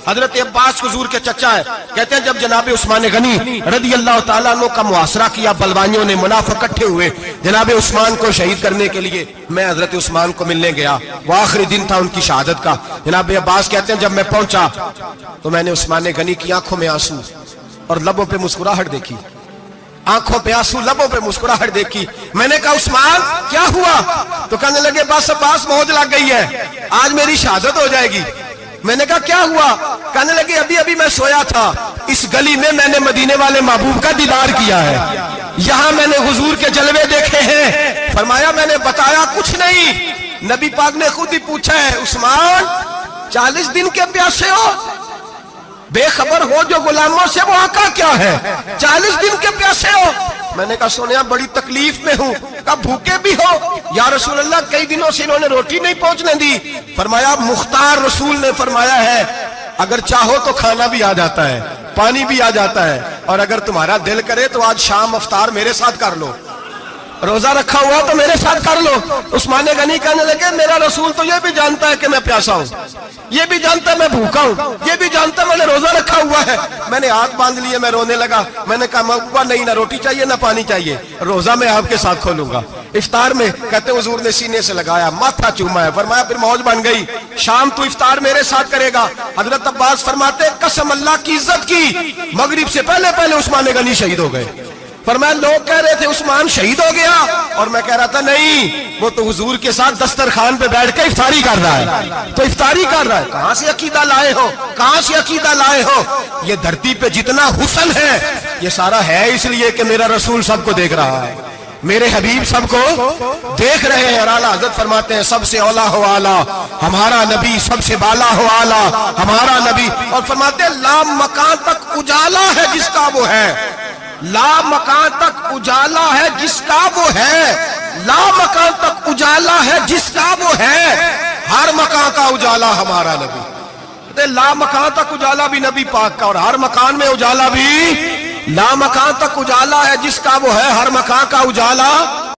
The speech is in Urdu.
حضرت عباس حضور کے چچا ہے، کہتے ہیں جب جناب عثمان غنی رضی اللہ تعالیٰ عنہ کا محاصرہ کیا، بلوانیوں نے منافق اکٹھے ہوئے جناب عثمان کو شہید کرنے کے لیے، میں حضرت عثمان کو ملنے گیا، وہ آخری دن تھا ان کی شہادت کا۔ جناب عباس کہتے ہیں جب میں پہنچا تو میں نے عثمان غنی کی آنکھوں میں آنسو اور لبوں پہ مسکراہٹ دیکھی، آنکھوں پہ آنسو لبوں پہ مسکراہٹ دیکھی۔ میں نے کہا عثمان کیا ہوا؟ تو کہنے لگے بس عباس موج لگ گئی ہے، آج میری شہادت ہو جائے گی۔ میں نے کہا کیا ہوا؟ کہنے لگے ابھی میں سویا تھا، اس گلی میں میں نے مدینے والے محبوب کا دیدار کیا ہے، یہاں میں نے حضور کے جلوے دیکھے ہیں۔ فرمایا میں نے بتایا کچھ نہیں، نبی پاک نے خود ہی پوچھا ہے عثمان 40 دن کے پیاسے ہو؟ بے خبر ہو جو غلاموں سے، وہ آقا کیا ہے؟ 40 دن کے پیاسے ہو؟ میں نے کہا سونیا بڑی تکلیف میں ہوں۔ کہا بھوکے بھی ہو؟ یا رسول اللہ کئی دنوں سے انہوں نے روٹی نہیں پہنچنے دی۔ فرمایا مختار رسول نے فرمایا ہے اگر چاہو تو کھانا بھی آ جاتا ہے، پانی بھی آ جاتا ہے، اور اگر تمہارا دل کرے تو آج شام افطار میرے ساتھ کر لو، روزہ رکھا ہوا تو میرے ساتھ کر لو۔ عثمان غنی کہنے لگے میرا رسول تو یہ بھی جانتا ہے کہ میں پیاسا ہوں، یہ بھی جانتا ہے میں بھوکا ہوں، یہ بھی جانتا ہے میں نے روزہ رکھا ہوا ہے۔ میں نے ہاتھ باندھ لیے، میں رونے لگا۔ میں نے کہا محبوبہ نہیں، نہ روٹی چاہیے نہ پانی چاہیے، روزہ میں آپ کے ساتھ کھولوں گا۔ افطار میں کہتے حضور نے سینے سے لگایا، ماتھا چوما ہے، فرمایا پھر موج بن گئی، شام تو افطار میرے ساتھ کرے گا۔ حضرت عباس فرماتے قسم اللہ کی عزت کی، مغرب سے پہلے عثمان غنی شہید ہو گئے۔ فرمایا لوگ کہہ رہے تھے عثمان شہید ہو گیا، اور میں کہہ رہا تھا نہیں، وہ تو حضور کے ساتھ دسترخوان پہ بیٹھ کے افطاری کر رہا ہے، تو افطاری کر رہا ہے۔ کہاں سے عقیدہ لائے ہو، کہاں سے عقیدہ لائے ہو؟ یہ دھرتی پہ جتنا حسن ہے یہ سارا ہے اس لیے کہ میرا رسول سب کو دیکھ رہا ہے، میرے حبیب سب کو دیکھ رہے ہیں۔ اور اعلیٰ حضرت فرماتے ہیں سب سے اولا ہو اعلیٰ ہمارا نبی، سب سے بالا ہو اعلیٰ ہمارا نبی۔ اور فرماتے ہیں لا مکان تک اجالا ہے جس کا وہ ہے، لا مکان تک اجالا ہے جس کا وہ ہے، لا مکان تک اجالا ہے جس کا وہ ہے، ہر مکان کا اجالا ہمارا نبی۔ لا مکان تک اجالا بھی نبی پاک کا، اور ہر مکان میں اجالا بھی، لا مکان تک اجالا ہے جس کا وہ ہے، ہر مکان کا اجالا